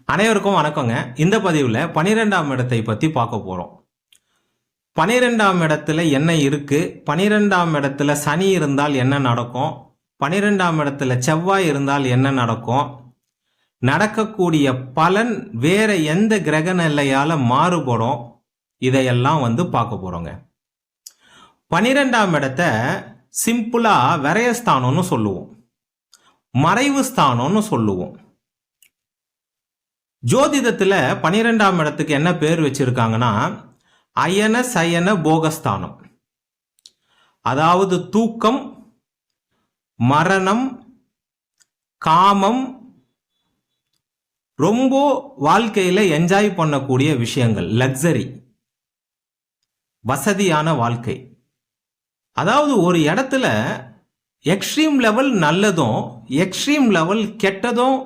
அனைவருக்கும் வணக்கங்க. இந்த பதிவில் 12ஆம் இடத்தை பற்றி பார்க்க போகிறோம். 12ஆம் இடத்துல என்ன இருக்கு, 12ஆம் இடத்துல சனி இருந்தால் என்ன நடக்கும், 12ஆம் இடத்துல செவ்வாய் இருந்தால் என்ன நடக்கும், நடக்கக்கூடிய பலன் வேற எந்த கிரக நிலையால மாறுபடும், இதையெல்லாம் பார்க்க போறோங்க. 12ஆம் இடத்தை சிம்பிளா விரயஸ்தானம்னு சொல்லுவோம், மறைவு ஸ்தானம்னு சொல்லுவோம். ஜோதிடத்துல 12ஆம் இடத்துக்கு என்ன பேர் வச்சிருக்காங்கன்னா அயன சயன போகஸ்தானம். அதாவது தூக்கம், மரணம், காமம், ரொம்ப வாழ்க்கையில என்ஜாய் பண்ணக்கூடிய விஷயங்கள், லக்ஸரி, வசதியான வாழ்க்கை. அதாவது ஒரு இடத்துல எக்ஸ்ட்ரீம் லெவல் நல்லதும் எக்ஸ்ட்ரீம் லெவல் கெட்டதும்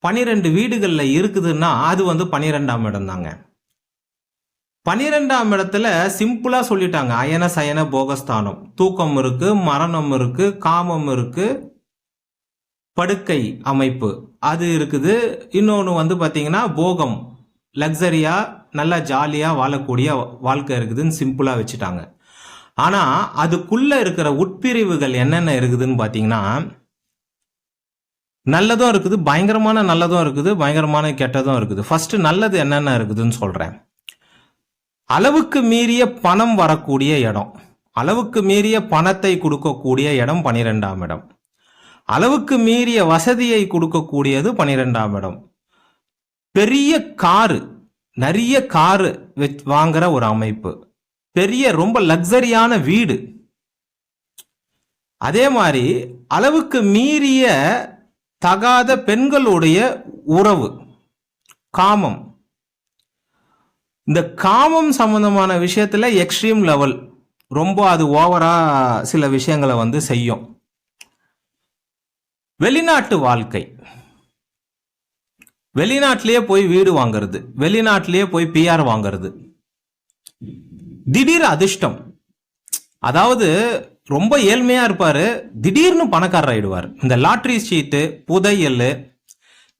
12 வீடுகளில் இருக்குதுன்னா அது 12ஆம் இடம் தாங்க. 12ஆம் இடத்துல சிம்பிளா சொல்லிட்டாங்க, அயன சயன போகஸ்தானம். தூக்கம் இருக்கு, மரணம் இருக்கு, காமம் இருக்கு, படுக்கை அமைப்பு அது இருக்குது. இன்னொன்று பார்த்தீங்கன்னா போகம், லக்ஸரியா நல்லா ஜாலியா வாழக்கூடிய வாழ்க்கை இருக்குதுன்னு சிம்பிளா வச்சுட்டாங்க. ஆனா அதுக்குள்ள இருக்கிற உட்பிரிவுகள் என்னென்ன இருக்குதுன்னு பார்த்தீங்கன்னா நல்லதும் இருக்குது, பயங்கரமான நல்லதும் இருக்குது, பயங்கரமான கெட்டதும் இருக்குது. ஃபர்ஸ்ட் நல்லது என்னென்ன இருக்குதுன்னு சொல்றேன். அளவுக்கு மீறிய பணம் வரக்கூடிய இடம், அளவுக்கு மீறிய பணத்தை கொடுக்கக்கூடிய இடம் 12ஆம் இடம். அளவுக்கு மீறிய வசதியை கொடுக்கக்கூடியது 12ஆம் இடம். பெரிய காரு, நிறைய காரு வாங்குற ஒரு அமைப்பு, பெரிய ரொம்ப லக்ஸரியான வீடு. அதே மாதிரி அளவுக்கு மீறிய தகாத பெண்களுடைய உறவு, காமம். இந்த காமம் சம்பந்தமான விஷயத்துல எக்ஸ்ட்ரீம் லெவல், ரொம்ப அது ஓவரா சில விஷயங்களை செய்யும். வெளிநாட்டு வாழ்க்கை, வெளிநாட்டிலேயே போய் வீடு வாங்கிறது, வெளிநாட்டிலேயே போய் பிஆர் வாங்கிறது, திடீர் அதிர்ஷ்டம். அதாவது ரொம்ப ஏழ்மையா இருப்பாரு, திடீர்னு பணக்காரர் ஆயிடுவார். இந்த லாட்ரி சீட்டு, புதையல்,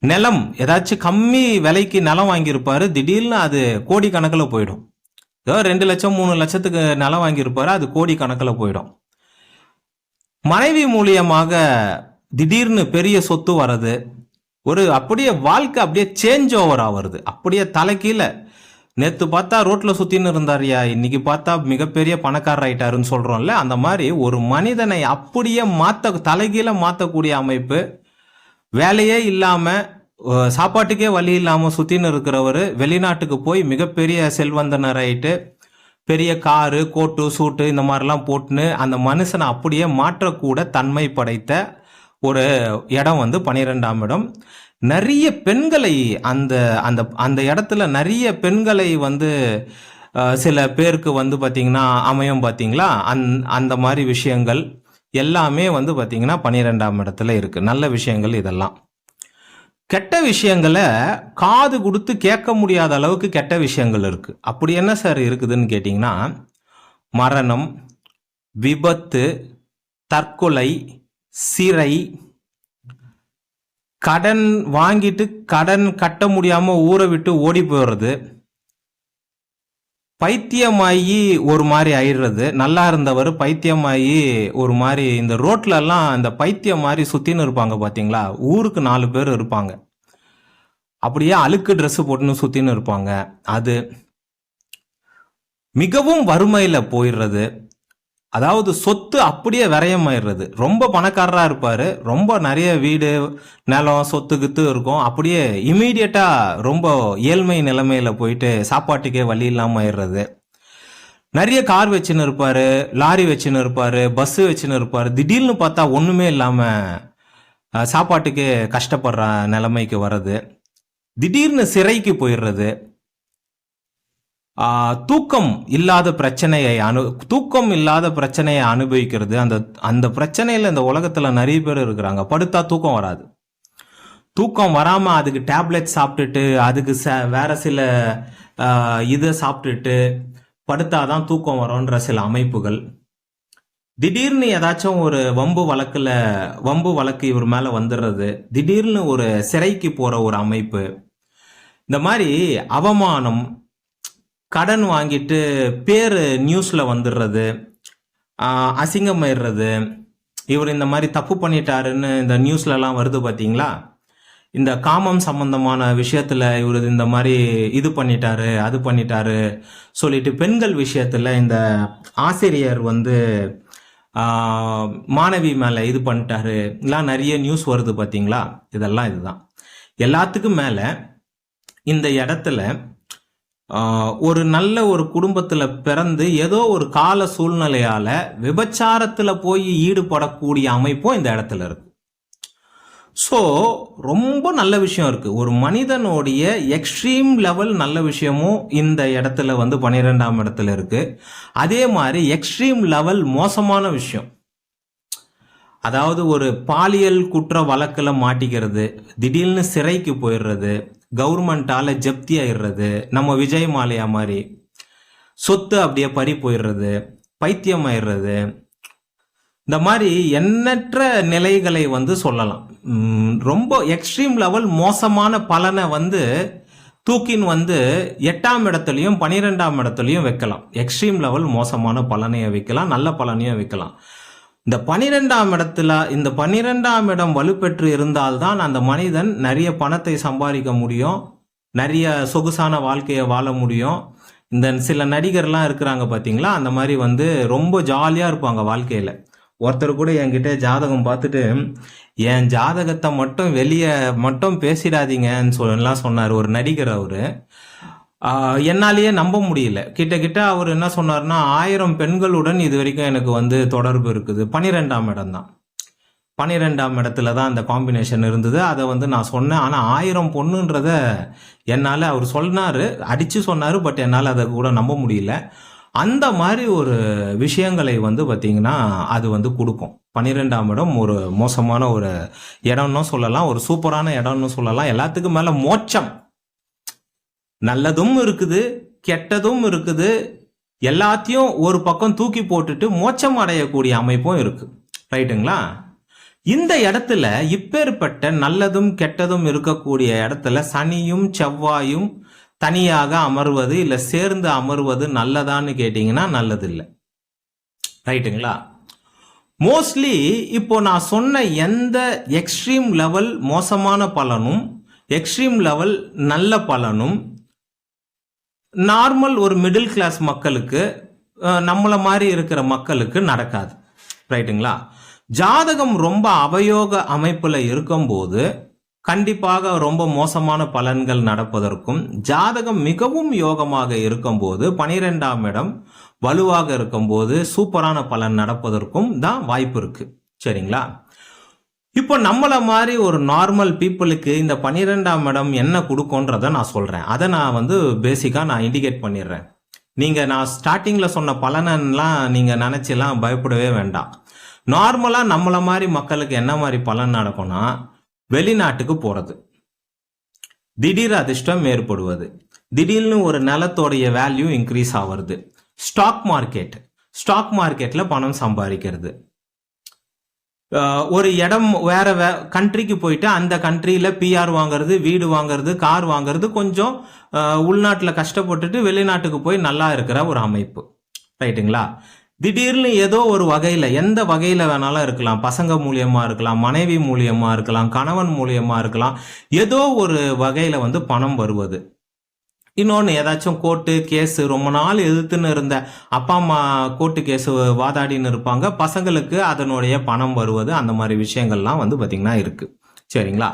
நிலம், ஏதாச்சும் கம்மி விலைக்கு நிலம் வாங்கியிருப்பாரு, திடீர்னு அது கோடி கணக்கில் போயிடும். ஏதோ 2 லட்சம் 3 லட்சத்துக்கு நிலம் வாங்கியிருப்பாரு, அது கோடி கணக்கில் போயிடும். மனைவி மூலியமாக திடீர்னு பெரிய சொத்து வர்றது, ஒரு அப்படியே வாழ்க்கை அப்படியே சேஞ்ச் ஓவர் ஆகிறது, அப்படியே தலைக்கீழ. நேற்று பார்த்தா ரோட்ல சுத்தின்னு இருந்தாரியா, இன்னைக்கு பார்த்தா மிகப்பெரிய பணக்காரர் ஆயிட்டாருன்னு சொல்றோம்ல, அந்த மாதிரி ஒரு மனிதனை அப்படியே தலைகீழ மாத்தக்கூடிய அமைப்பு. வேலையே இல்லாம, சாப்பாட்டுக்கே வழி இல்லாம சுத்தின்னு இருக்கிறவர் வெளிநாட்டுக்கு போய் மிகப்பெரிய செல்வந்தனர் ஆயிட்டு, பெரிய காரு, கோட்டு, சூட்டு இந்த மாதிரிலாம் போட்டுன்னு அந்த மனுஷனை அப்படியே மாற்றக்கூட தன்மை படைத்த ஒரு இடம் 12ஆம் இடம். நிறைய பெண்களை அந்த அந்த அந்த இடத்துல நிறைய பெண்களை சில பேருக்கு பார்த்தீங்கன்னா அமையும். பார்த்தீங்களா, அந்த மாதிரி விஷயங்கள் எல்லாமே பார்த்தீங்கன்னா 12ஆம் இடத்துல இருக்கு. நல்ல விஷயங்கள் இதெல்லாம். கெட்ட விஷயங்களை காது கொடுத்து கேட்க முடியாத அளவுக்கு கெட்ட விஷயங்கள் இருக்கு. அப்படி என்ன சார் இருக்குதுன்னு கேட்டிங்கன்னா, மரணம், விபத்து, தற்கொலை, சிறை, கடன் வாங்கிட்டு கடன் கட்ட முடியாம ஊரை விட்டு ஓடி போயிடுறது, பைத்தியமாயி ஒரு மாதிரி ஆயிடுறது. நல்லா இருந்தவர் பைத்தியமாயி ஒரு மாதிரி, இந்த ரோட்ல எல்லாம் இந்த பைத்தியம் மாதிரி சுத்தின்னு இருப்பாங்க பாத்தீங்களா, ஊருக்கு 4 பேர் இருப்பாங்க, அப்படியே அழுக்கு ட்ரெஸ் போட்டுன்னு சுத்தின்னு இருப்பாங்க. அது மிகவும் வறுமையில போயிடுறது. அதாவது சொத்து அப்படியே விரயமாயிடுறது. ரொம்ப பணக்காரரா இருப்பாரு, ரொம்ப நிறைய வீடு, நிலம், சொத்து கித்து இருக்கும், அப்படியே இமீடியட்டா ரொம்ப ஏழ்மை நிலைமையில போயிட்டு சாப்பாட்டுக்கே வழி இல்லாம ஆயிடுறது. நிறைய கார் வச்சுன்னு இருப்பாரு, லாரி வச்சுன்னு இருப்பாரு, பஸ் வச்சுன்னு இருப்பாரு, திடீர்னு பார்த்தா ஒண்ணுமே இல்லாம சாப்பாட்டுக்கே கஷ்டப்படுற நிலைமைக்கு வர்றது, திடீர்னு சிறைக்கு போயிடுறது. தூக்கம் இல்லாத பிரச்சனையை அனுபவிக்கிறது. அந்த பிரச்சனையில இந்த உலகத்துல நிறைய பேர் இருக்கிறாங்க. படுத்தா தூக்கம் வராது, தூக்கம் வராம அதுக்கு டேப்லெட் சாப்பிட்டுட்டு, அதுக்கு வேற சில இதை சாப்பிட்டுட்டு படுத்தாதான் தூக்கம் வரும்ன்ற சில அமைப்புகள். திடீர்னு ஏதாச்சும் ஒரு வம்பு வழக்கு இவர் மேல வந்துடுறது, திடீர்னு ஒரு சிறைக்கு போற ஒரு அமைப்பு, இந்த மாதிரி அவமானம், கடன் வாங்கிட்டு பேர் நியூஸில் வந்துடுறது, அசிங்கமாயிடுறது, இவர் இந்த மாதிரி தப்பு பண்ணிட்டாருன்னு இந்த நியூஸ்லலாம் வருது பார்த்தீங்களா? இந்த காமம் சம்பந்தமான விஷயத்துல இவர் இந்த மாதிரி இது பண்ணிட்டாரு அது பண்ணிட்டாரு சொல்லிட்டு பெண்கள் விஷயத்துல இந்த ஆசிரியர் வந்து மாணவி மேல இது பண்ணிட்டாரு எல்லாம் நிறைய நியூஸ் வருது பாத்தீங்களா? இதெல்லாம் இதுதான். எல்லாத்துக்கும் மேல இந்த இடத்துல ஒரு நல்ல ஒரு குடும்பத்துல பிறந்து ஏதோ ஒரு கால சூழ்நிலையால விபச்சாரத்துல போய் ஈடுபடக்கூடிய அமைப்பும் இந்த இடத்துல இருக்கு. ஸோ ரொம்ப நல்ல விஷயம் இருக்கு. ஒரு மனிதனுடைய எக்ஸ்ட்ரீம் லெவல் நல்ல விஷயமும் இந்த இடத்துல வந்து 12ஆம் இடத்துல இருக்கு. அதே மாதிரி எக்ஸ்ட்ரீம் லெவல் மோசமான விஷயம், அதாவது ஒரு பாலியல் குற்ற வழக்கில் மாட்டிக்கிறது, திடீர்னு சிறைக்கு போயிடுறது, கவர்மெண்டால ஜப்தி ஆயிடுறது, நம்ம விஜய் மாலையா மாதிரி சொத்து அப்படியே பறி போயிடுறது, பைத்தியம் ஆயிடுறது, இந்த மாதிரி எண்ணற்ற நிலைகளை வந்து சொல்லலாம். ரொம்ப எக்ஸ்ட்ரீம் லெவல் மோசமான பலனை வந்து தூக்கின் வந்து 8ஆம் இடத்துலையும் 12ஆம் இடத்துலையும் வைக்கலாம். எக்ஸ்ட்ரீம் லெவல் மோசமான பலனையை வைக்கலாம், நல்ல பலனையும் வைக்கலாம். இந்த 12ஆம் இடத்துல இந்த 12ஆம் இடம் வலுப்பெற்று இருந்தால்தான் அந்த மனிதன் நிறைய பணத்தை சம்பாதிக்க முடியும், நிறைய சொகுசான வாழ்க்கையை வாழ முடியும். இந்த சில நடிகர்லாம் இருக்கிறாங்க பார்த்தீங்களா, அந்த மாதிரி வந்து ரொம்ப ஜாலியாக இருப்பாங்க வாழ்க்கையில். ஒருத்தர் கூட என்கிட்ட ஜாதகம் பார்த்துட்டு என் ஜாதகத்தை மட்டும் வெளியே மட்டும் பேசிடாதீங்கன்னு சொல்லலாம் சொன்னார் ஒரு நடிகர். அவரு என்னாலேயே நம்ப முடியல. கிட்ட அவர் என்ன சொன்னார்னா 1000 பெண்களுடன் இது வரைக்கும் எனக்கு வந்து தொடர்பு இருக்குது. 12ஆம் இடம் தான், 12ஆம் இடத்துல தான் அந்த காம்பினேஷன் இருந்தது. அதை வந்து நான் சொன்னேன். ஆனால் 1000 பொண்ணுன்றத என்னால் அவர் சொன்னார், அடித்து சொன்னார். பட் என்னால் அதை கூட நம்ப முடியல. அந்த மாதிரி ஒரு விஷயங்களை வந்து பார்த்தீங்கன்னா அது வந்து கொடுக்கும். 12ஆம் இடம் ஒரு மோசமான ஒரு இடம்னு சொல்லலாம், ஒரு சூப்பரான இடம்னு சொல்லலாம். எல்லாத்துக்கும் மேலே மோட்சம், நல்லதும் இருக்குது கெட்டதும் இருக்குது, எல்லாத்தையும் ஒரு பக்கம் தூக்கி போட்டுட்டு மோட்சம் அடையக்கூடிய அமைப்பும் இருக்கு. ரைட்டுங்களா? இந்த இடத்துல இப்பேற்பட்ட நல்லதும் கெட்டதும் இருக்கக்கூடிய இடத்துல சனியும் செவ்வாயும் தனியாக அமர்வது இல்லை சேர்ந்து அமர்வது நல்லதான்னு கேட்டீங்கன்னா நல்லது இல்லை. ரைட்டுங்களா? மோஸ்ட்லி இப்போ நான் சொன்ன எந்த எக்ஸ்ட்ரீம் லெவல் மோசமான பலனும் எக்ஸ்ட்ரீம் லெவல் நல்ல பலனும் நார்மல் ஒரு மிடில் கிளாஸ் மக்களுக்கு, நம்மள மாதிரி இருக்கிற மக்களுக்கு நடக்காது. ரைட்டுங்களா? ஜாதகம் ரொம்ப அவயோக அமைப்புல இருக்கும்போது கண்டிப்பாக ரொம்ப மோசமான பலன்கள் நடப்பதற்கும், ஜாதகம் மிகவும் யோகமாக இருக்கும்போது 12ஆம் இடம் வலுவாக இருக்கும்போது சூப்பரான பலன் நடப்பதற்கும் தான் வாய்ப்பு இருக்கு. சரிங்களா? இப்போ நம்மள மாதிரி ஒரு நார்மல் பீப்புளுக்கு இந்த 12ஆம் இடம் என்ன கொடுக்கும்ன்றத நான் சொல்றேன். அதை நான் வந்து பேசிக்கா நான் இண்டிகேட் பண்ணிடுறேன். நீங்க நான் ஸ்டார்டிங்ல சொன்ன பலனெல்லாம் நீங்க நினைச்செல்லாம் பயப்படவே வேண்டாம். நார்மலா நம்மள மாதிரி மக்களுக்கு என்ன மாதிரி பலன் நடக்கும்னா, வெளிநாட்டுக்கு போறது, திடீர் அதிர்ஷ்டம் ஏற்படுவது, திடீர்னு ஒரு நிலத்தோடைய வேல்யூ இன்க்ரீஸ் ஆகிறது, ஸ்டாக் மார்க்கெட்ல பணம் சம்பாதிக்கிறது, ஒரு இடம் வேற கண்ட்ரிக்கு போயிட்டு அந்த கண்ட்ரியில பிஆர் வாங்குறது, வீடு வாங்குறது, கார் வாங்குறது, கொஞ்சம் உள்நாட்டில் கஷ்டப்பட்டுட்டு வெளிநாட்டுக்கு போய் நல்லா இருக்கிற ஒரு அமைப்பு. ரைட்டுங்களா? திடீர்னு ஏதோ ஒரு வகையில, எந்த வகையில வேணாலும் இருக்கலாம், பசங்க மூலியமா இருக்கலாம், மனைவி மூலியமா இருக்கலாம், கணவன் மூலியமா இருக்கலாம், ஏதோ ஒரு வகையில வந்து பணம் வருவது. இன்னொன்று ஏதாச்சும் கோர்ட்டு கேஸு, ரொம்ப நாள் எதிர்த்துன்னு இருந்த அப்பா அம்மா கோர்ட்டு கேஸு வாதாடின்னு இருப்பாங்க, பசங்களுக்கு அதனுடைய பணம் வருவது, அந்த மாதிரி விஷயங்கள்லாம் வந்து பார்த்தீங்கன்னா இருக்கு. சரிங்களா?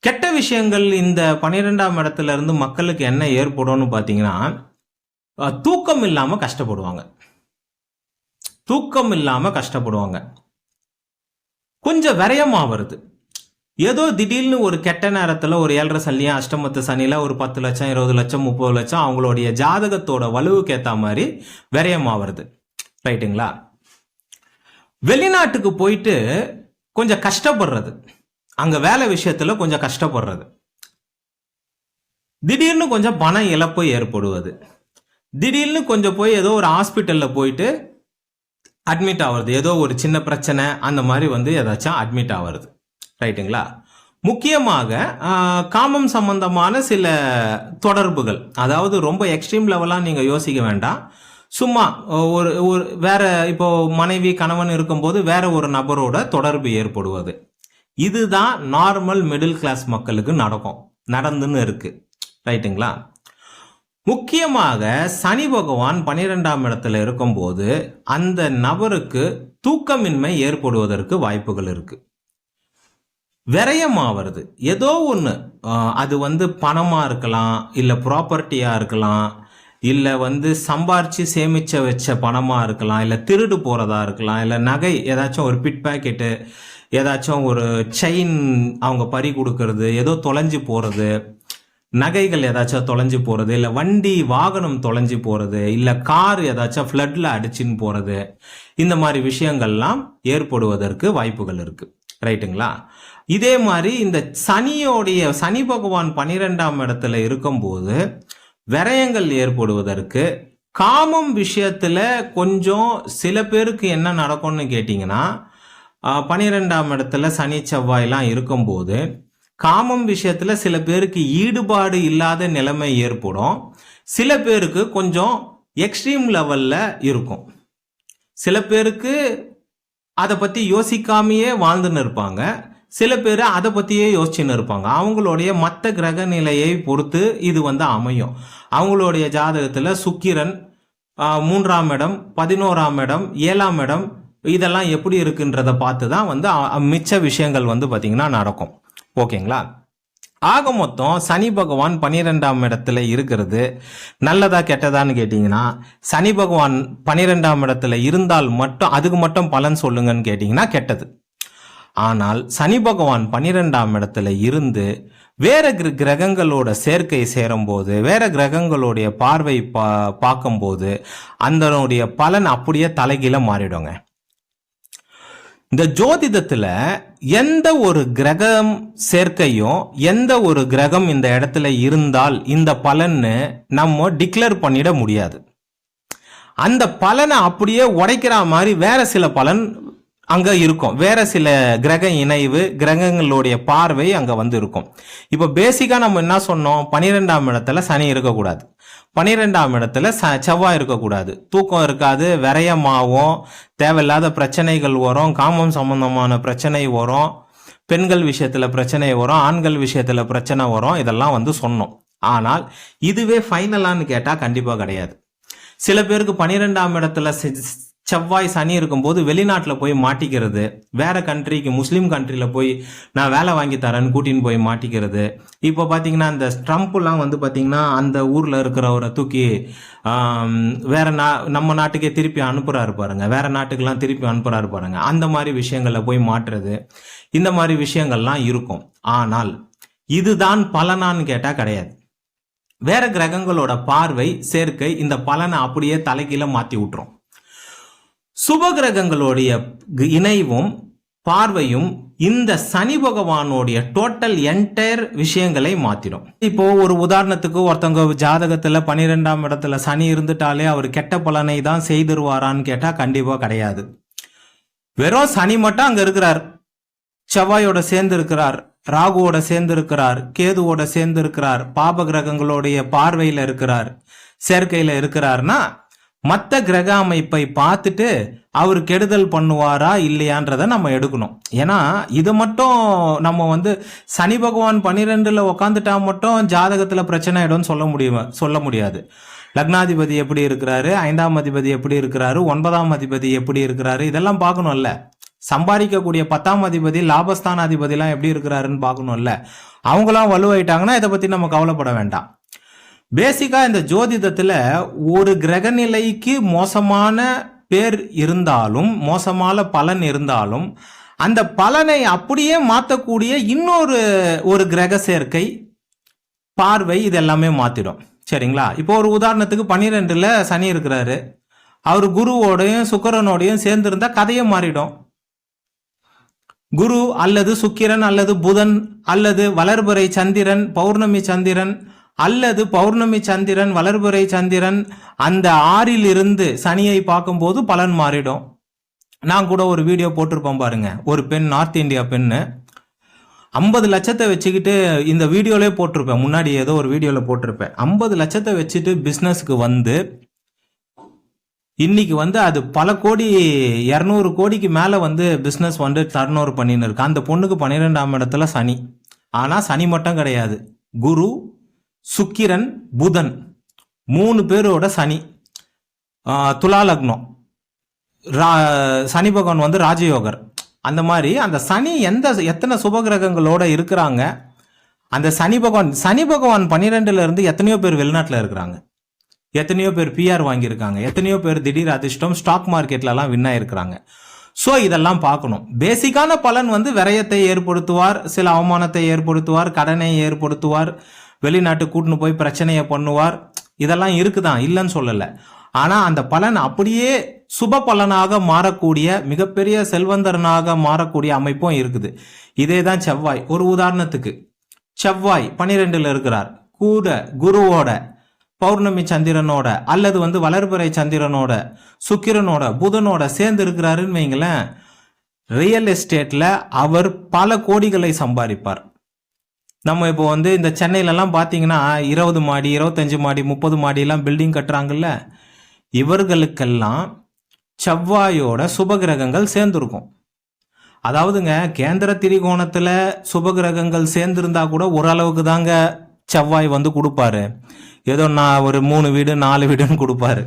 கெட்ட விஷயங்கள் இந்த 12ஆம் இடத்துல இருந்து மக்களுக்கு என்ன ஏற்படும்னு பார்த்தீங்கன்னா, தூக்கம் இல்லாம கஷ்டப்படுவாங்க, கொஞ்சம் விரயமா வருது. ஏதோ திடீர்னு ஒரு கெட்ட நேரத்தில் ஒரு 7.5 சனியா அஷ்டமத்து சனியில் ஒரு 10 லட்சம் 20 லட்சம் 30 லட்சம் அவங்களுடைய ஜாதகத்தோட வலுவுக்கு ஏற்ற மாதிரி விரயமா வருது. ரைட்டுங்களா? வெளிநாட்டுக்கு போயிட்டு கொஞ்சம் கஷ்டப்படுறது, அங்க வேலை விஷயத்துல கொஞ்சம் கஷ்டப்படுறது, திடீர்னு கொஞ்சம் பண இழப்பு ஏற்படுவது, திடீர்னு கொஞ்சம் போய் ஏதோ ஒரு ஹாஸ்பிட்டல்ல போயிட்டு அட்மிட் ஆகுறது, ஏதோ ஒரு சின்ன பிரச்சனை அந்த மாதிரி வந்து ஏதாச்சும் அட்மிட் ஆகுறது. ரைட்டுங்களா? முக்கியமாக காமம் சம்பந்தமான சில தொடர்புகள், அதாவது ரொம்ப எக்ஸ்ட்ரீம் லெவலாக நீங்கள் யோசிக்க வேண்டாம். சும்மா ஒரு ஒரு வேற, இப்போ மனைவி கணவன் இருக்கும்போது வேற ஒரு நபரோட தொடர்பு ஏற்படுவது, இதுதான் நார்மல் மிடில் கிளாஸ் மக்களுக்கு நடந்துன்னு இருக்கு. ரைட்டுங்களா? முக்கியமாக சனி பகவான் 12ஆம் இடத்துல இருக்கும்போது அந்த நபருக்கு தூக்கமின்மை ஏற்படுவதற்கு வாய்ப்புகள் இருக்கு. விரயமாவது ஏதோ ஒன்று, அது பணமா இருக்கலாம், இல்லை ப்ராப்பர்ட்டியா இருக்கலாம், இல்லை சம்பாரிச்சு சேமிச்ச வச்ச பணமா இருக்கலாம், இல்லை திருடு போறதா இருக்கலாம், இல்லை நகை ஏதாச்சும் ஒரு பிட் பேக்கெட்டு, ஏதாச்சும் ஒரு செயின் அவங்க பறி கொடுக்கறது, ஏதோ தொலைஞ்சு போறது, நகைகள் ஏதாச்சும் தொலைஞ்சு போறது, இல்லை வண்டி வாகனம் தொலைஞ்சு போறது, இல்லை கார் ஏதாச்சும் ஃப்ளட்ல அடிச்சுன்னு போறது, இந்த மாதிரி விஷயங்கள்லாம் ஏற்படுவதற்கு வாய்ப்புகள் இருக்கு. ரைட்டுங்களா? இதே மாதிரி இந்த சனி பகவான் 12ஆம் இடத்துல இருக்கும்போது விரயங்கள் ஏற்படுவதற்கு, காமம் விஷயத்துல கொஞ்சம் சில பேருக்கு என்ன நடக்கும்னு கேட்டிங்கன்னா, 12ஆம் இடத்துல சனி செவ்வாயெல்லாம் இருக்கும்போது காமம் விஷயத்துல சில பேருக்கு ஈடுபாடு இல்லாத நிலைமை ஏற்படும். சில பேருக்கு கொஞ்சம் எக்ஸ்ட்ரீம் லெவல்ல இருக்கும். சில பேருக்கு அதை பத்தி யோசிக்காமையே வாழ்ந்துன்னு இருப்பாங்க. சில பேர் அதை பத்தியே யோசிச்சுன்னு இருப்பாங்க. அவங்களுடைய மற்ற கிரக நிலையை பொறுத்து இது அமையும். அவங்களுடைய ஜாதகத்துல சுக்கிரன் 3ஆம் இடம், 11ஆம் இடம், 7ஆம் இடம், இதெல்லாம் எப்படி இருக்குன்றத பார்த்து தான் மிச்ச விஷயங்கள் பாத்தீங்கன்னா நடக்கும். ஓகேங்களா? ஆக மொத்தம் சனி பகவான் 12ஆம் இடத்துல இருக்கிறது நல்லதா கெட்டதான்னு கேட்டீங்கன்னா, சனி பகவான் 12ஆம் இடத்துல இருந்தால் மட்டும் அதுக்கு மட்டும் பலன் சொல்லுங்கன்னு கேட்டீங்கன்னா கெட்டது. ஆனால் சனி பகவான் 12ஆம் இடத்துல இருந்து வேற கிரகங்களோட சேர்க்கை சேரும் போது, வேற கிரகங்களுடைய பார்வை பார்க்கும்போது அதனுடைய பலன் அப்படியே தலைகீழ மாறிடுங்க. இந்த ஜோதிடத்துல எந்த ஒரு கிரகம் சேர்க்கையும், எந்த ஒரு கிரகம் இந்த இடத்துல இருந்தால் இந்த பலன்னு நம்ம டிக்ளேர் பண்ணிட முடியாது. அந்த பலனை அப்படியே உடைக்கிற மாதிரி வேற சில பலன் அங்க இருக்கும். வேற சில கிரக இணைவு, கிரகங்களுடைய பார்வை அங்க இருக்கும். இப்ப பேசிக்கா நம்ம என்ன சொன்னோம்? 12ஆம் இடத்துல சனி இருக்கக்கூடாது, 12ஆம் இடத்துல செவ்வாய் இருக்கக்கூடாது, தூக்கம் இருக்காது, விரயமாகும், தேவையில்லாத பிரச்சனைகள் வரும், காமம் சம்பந்தமான பிரச்சனை வரும், பெண்கள் விஷயத்துல பிரச்சனை வரும், ஆண்கள் விஷயத்துல பிரச்சனை வரும், இதெல்லாம் சொன்னோம். ஆனால் இதுவே ஃபைனலான்னு கேட்டா கண்டிப்பா கிடையாது. சில பேருக்கு 12ஆம் இடத்துல செவ்வாய் சனி இருக்கும்போது வெளிநாட்டில் போய் மாட்டிக்கிறது, வேற கண்ட்ரிக்கு, முஸ்லீம் கண்ட்ரியில் போய் நான் வேலை வாங்கி தரேன்னு கூட்டின்னு போய் மாட்டிக்கிறது. இப்போ பார்த்தீங்கன்னா இந்த ட்ரம்ப்லாம் பார்த்தீங்கன்னா அந்த ஊரில் இருக்கிறவரை தூக்கி வேற நம்ம நாட்டுக்கே திருப்பி அனுப்புறாரு பாருங்க, வேற நாட்டுக்கெல்லாம் திருப்பி அனுப்புறாரு பாருங்க, அந்த மாதிரி விஷயங்களில் போய் மாட்டுறது, இந்த மாதிரி விஷயங்கள்லாம் இருக்கும். ஆனால் இதுதான் பலனான்னு கேட்டால் கிடையாது. வேற கிரகங்களோட பார்வை சேர்க்கை இந்த பலனை அப்படியே தலைகீழ மாற்றி விட்டுரும். சுப கிரகங்களுடைய இணைவும் பார்வையும் இந்த சனி பகவானுடைய டோட்டல் என்டையர் விஷயங்களை மாத்திடும். இப்போ ஒரு உதாரணத்துக்கு, ஒருத்தவங்க ஜாதகத்துல 12ஆம் இடத்துல சனி இருந்துட்டாலே அவர் கெட்ட பலனை தான் செய்திருவாரான்னு கேட்டா கண்டிப்பா கிடையாது. வெறும் சனி மட்டும் அங்க இருக்கிறார், செவ்வாயோட சேர்ந்து இருக்கிறார், ராகுவோட சேர்ந்து இருக்கிறார், கேதுவோட சேர்ந்து இருக்கிறார், பாப கிரகங்களுடைய பார்வையில இருக்கிறார், சேர்க்கையில இருக்கிறார்னா மற்ற கிரக அமைப்பை பார்த்துட்டு அவர் கெடுதல் பண்ணுவாரா இல்லையான்றதை நம்ம எடுக்கணும். ஏன்னா இது மட்டும் நம்ம சனி பகவான் 12ல உக்காந்துட்டா மட்டும் ஜாதகத்துல பிரச்சனை ஆயிடும்னு சொல்ல முடியாது. லக்னாதிபதி எப்படி இருக்கிறாரு, 5ஆம் அதிபதி எப்படி இருக்கிறாரு, 9ஆம் அதிபதி எப்படி இருக்கிறாரு, இதெல்லாம் பார்க்கணும்ல. சம்பாதிக்கக்கூடிய 10ஆம் அதிபதி, லாபஸ்தான அதிபதிலாம் எப்படி இருக்கிறாருன்னு பார்க்கணும்ல. அவங்களாம் வலுவாயிட்டாங்கன்னா இதை பத்தி நம்ம கவலைப்பட வேண்டாம். பேசிக்கா இந்த ஜோதிடத்துல ஒரு கிரகநிலைக்கு மோசமான பேர் இருந்தாலும், மோசமான பலன் இருந்தாலும், அந்த பலனை அப்படியே மாற்றக்கூடிய ஒரு கிரக சேர்க்கை, பார்வை, இது எல்லாமே மாத்திடும். சரிங்களா? இப்போ ஒரு உதாரணத்துக்கு 12ல சனி இருக்கிறாரு, அவர் குருவோடையும் சுக்கிரனோடையும் சேர்ந்து இருந்தா கதையை மாறிடும். குரு அல்லது சுக்கிரன் அல்லது புதன் அல்லது வளர்பிறை சந்திரன், பௌர்ணமி சந்திரன் அல்லது பௌர்ணமி சந்திரன், வளர்பிறை சந்திரன், அந்த 6ல் இருந்து சனியை பார்க்கும்போது பலன் மாறிடும். நான் கூட ஒரு வீடியோ போட்டிருப்பேன் பாருங்க, ஒரு பெண், நார்த் இந்தியா பெண்ணு, 50 லட்சத்தை வச்சுக்கிட்டு இந்த வீடியோலே போட்டிருப்பேன், முன்னாடி ஏதோ ஒரு வீடியோவில் போட்டிருப்பேன். 50 லட்சத்தை வச்சுட்டு பிஸ்னஸ்க்கு வந்து இன்னைக்கு வந்து அது பல கோடி 200 கோடிக்கு மேலே வந்து பிஸ்னஸ் வந்து டர்ன் ஓவர் பண்ணின்னு இருக்கு. அந்த பொண்ணுக்கு 12ஆம் இடத்துல சனி. ஆனால் சனி மட்டும் கிடையாது, குரு, சுக்கிரன், புதன் 3 பேரோட சனி. துலா லக்னம், சனி பகவான் வந்து ராஜயோகர். அந்த மாதிரி அந்த சனி எத்தனை சுபகிரகங்களோட இருக்கிறாங்க. அந்த சனி பகவான் 12ல இருந்து எத்தனையோ பேர் வெளிநாட்டில் இருக்கிறாங்க, எத்தனையோ பேர் பிஆர் வாங்கியிருக்காங்க, எத்தனையோ பேர் திடீர் அதிர்ஷ்டம் ஸ்டாக் மார்க்கெட்லலாம் வின் ஆயிருக்கிறாங்க. ஸோ இதெல்லாம் பார்க்கணும். பேசிக்கான பலன் வந்து விரயத்தை ஏற்படுத்துவார், சில அவமானத்தை ஏற்படுத்துவார், கடனை ஏற்படுத்துவார், வெளிநாட்டு கூட்டின்னு போய் பிரச்சனையை பண்ணுவார். இதெல்லாம் இருக்குதான், இல்லைன்னு சொல்லலை. ஆனால் அந்த பலன் அப்படியே சுப பலனாக மாறக்கூடிய, மிகப்பெரிய செல்வந்தரனாக மாறக்கூடிய அமைப்பும் இருக்குது. இதே தான் செவ்வாய். ஒரு உதாரணத்துக்கு, செவ்வாய் 12ல் இருக்கிறார், கூட குருவோட, பௌர்ணமி சந்திரனோட, அல்லது வந்து வளர்பிறை சந்திரனோட, சுக்கிரனோட, புதனோட சேர்ந்து இருக்கிறாருன்னு வைங்களேன், ரியல் எஸ்டேட்ல அவர் பல கோடிகளை சம்பாதிப்பார். நம்ம இப்போ வந்து இந்த சென்னையிலலாம் பார்த்தீங்கன்னா 20 மாடி, 25 மாடி, 30 மாடியெல்லாம் பில்டிங் கட்டுறாங்கல்ல, இவர்களுக்கெல்லாம் செவ்வாயோட சுபகிரகங்கள் சேர்ந்துருக்கும். அதாவதுங்க, கேந்திர திரிகோணத்துல சுபகிரகங்கள் சேர்ந்திருந்தா கூட ஓரளவுக்கு தாங்க செவ்வாய் வந்து கொடுப்பாரு. ஏதோ நான் ஒரு 3 வீடு 4 வீடுன்னு கொடுப்பாரு.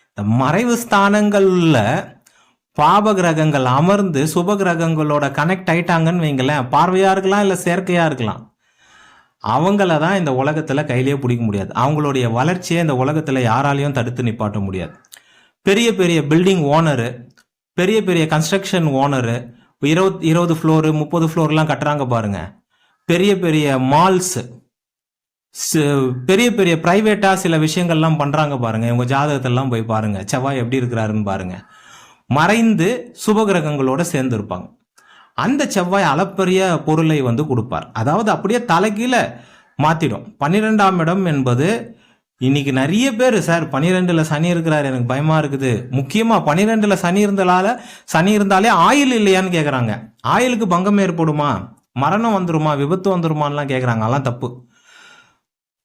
இந்த மறைவு ஸ்தானங்கள்ல பாப கிரகங்கள் அமர்ந்து சுப கிரகங்களோட கனெக்ட் ஆயிட்டாங்கன்னு வைங்களேன், பார்வையா இருக்கலாம் இல்லை செயற்கையா இருக்கலாம், அவங்கள தான் இந்த உலகத்துல கையிலேயே பிடிக்க முடியாது. அவங்களுடைய வளர்ச்சியை இந்த உலகத்துல யாராலையும் தடுத்து நிப்பாட்ட முடியாது. பெரிய பெரிய பில்டிங் ஓனரு, பெரிய பெரிய கன்ஸ்ட்ரக்ஷன் ஓனரு, 20 ஃப்ளோரு 30 ஃப்ளோர்லாம் கட்டுறாங்க பாருங்க. பெரிய பெரிய மால்ஸ், பெரிய பெரிய பிரைவேட்டா சில விஷயங்கள்லாம் பண்றாங்க பாருங்க. இவங்க ஜாதகத்தெல்லாம் போய் பாருங்க, செவ்வாய் எப்படி இருக்கிறாருன்னு பாருங்க. மறைந்து சுபகிரகங்களோட சேர்ந்து இருப்பாங்க. அந்த செவ்வாய் அளப்பரிய பொருளை வந்து கொடுப்பார். அதாவது அப்படியே தலைகீழ மாத்திடும். 12ஆம் இடம் என்பது இன்னைக்கு நிறைய பேர், சார் 12ல் சனி இருக்கிறாரு, எனக்கு பயமா இருக்குது. முக்கியமா 12ல் சனி இருந்தாலே ஆயில் இல்லையான்னு கேட்குறாங்க. ஆயிலுக்கு பங்கம் ஏற்படுமா, மரணம் வந்துருமா, விபத்து வந்துருமான்லாம் கேட்குறாங்க. அதெல்லாம் தப்பு.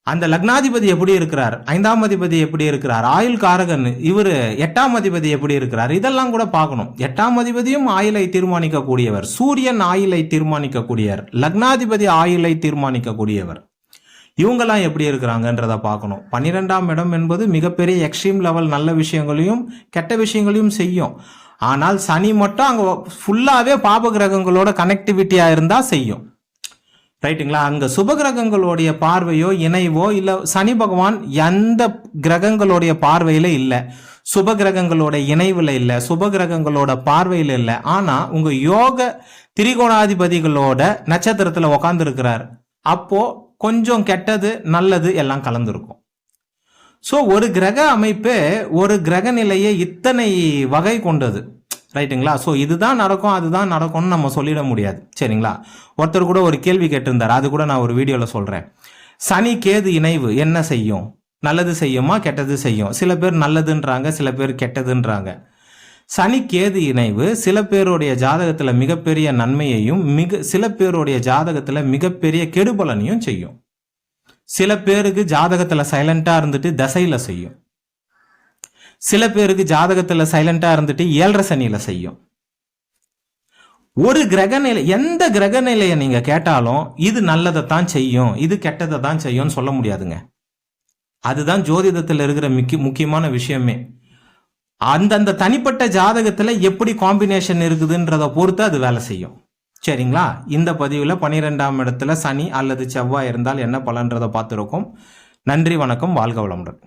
அந்த லக்னாதிபதி எப்படி இருக்கிறார், 5ஆம் அதிபதி எப்படி இருக்கிறார், ஆயுள் காரகன் இவர், 8ஆம் அதிபதி எப்படி இருக்கிறார், இதெல்லாம் கூட பார்க்கணும். 8ஆம் அதிபதியும் ஆயுளை தீர்மானிக்கக்கூடியவர், சூரியன் ஆயுளை தீர்மானிக்கக்கூடியவர், லக்னாதிபதி ஆயுளை தீர்மானிக்கக்கூடியவர். இவங்கெல்லாம் எப்படி இருக்கிறாங்கன்றத பார்க்கணும். 12ஆம் இடம் என்பது மிகப்பெரிய எக்ஸ்ட்ரீம் லெவல் நல்ல விஷயங்களையும் கெட்ட விஷயங்களையும் செய்யும். ஆனால் சனி மட்டும் அங்கே ஃபுல்லாகவே பாப கிரகங்களோட கனெக்டிவிட்டியாக இருந்தால் செய்யும். ரைட்டுங்களா? அங்கே சுப கிரகங்களுடைய பார்வையோ இணைவோ இல்லை, சனி பகவான் எந்த கிரகங்களுடைய பார்வையில் இல்லை, சுப கிரகங்களோட இணைவில் இல்லை, சுப கிரகங்களோட பார்வையில் இல்லை. ஆனால் உங்கள் யோக திரிகோணாதிபதிகளோட நட்சத்திரத்தில் உக்காந்துருக்கிறார். அப்போ கொஞ்சம் கெட்டது நல்லது எல்லாம் கலந்துருக்கும். ஸோ ஒரு கிரக அமைப்பு, ஒரு கிரக நிலையை இத்தனை வகை கொண்டது. ரைட்டுங்களா? ஸோ இதுதான் நடக்கும் அதுதான் நடக்கும்னு நம்ம சொல்லிட முடியாது. சரிங்களா? ஒருத்தர் கூட ஒரு கேள்வி கேட்டிருந்தார், அது கூட நான் ஒரு வீடியோவில் சொல்கிறேன். சனி கேது இணைவு என்ன செய்யும்? நல்லது செய்யுமா கெட்டது செய்யும்? சில பேர் நல்லதுன்றாங்க, சில பேர் கெட்டதுன்றாங்க. சனி கேது இணைவு சில பேருடைய ஜாதகத்துல மிகப்பெரிய நன்மையையும் சில பேருடைய ஜாதகத்துல மிகப்பெரிய கெடுபலனையும் செய்யும். சில பேருக்கு ஜாதகத்துல சைலண்டா இருந்துட்டு தசையில செய்யும், சில பேருக்கு ஜாதகத்துல சைலண்டா இருந்துட்டு 7.5 சனியில செய்யும். ஒரு கிரகநிலை, எந்த கிரகநிலையை நீங்க கேட்டாலும் இது நல்லதைத்தான் செய்யும், இது கெட்டதை தான் செய்யும்னு சொல்ல முடியாதுங்க. அதுதான் ஜோதிடத்தில் இருக்கிற முக்கியமான விஷயமே. அந்தந்த தனிப்பட்ட ஜாதகத்துல எப்படி காம்பினேஷன் இருக்குதுன்றத பொறுத்து அது வேலை செய்யும். சரிங்களா? இந்த பதிவில் 12ஆம் இடத்துல சனி அல்லது செவ்வாய் இருந்தால் என்ன பலன்றதை பார்த்துருக்கோம். நன்றி, வணக்கம், வாழ்க வளமுடன்.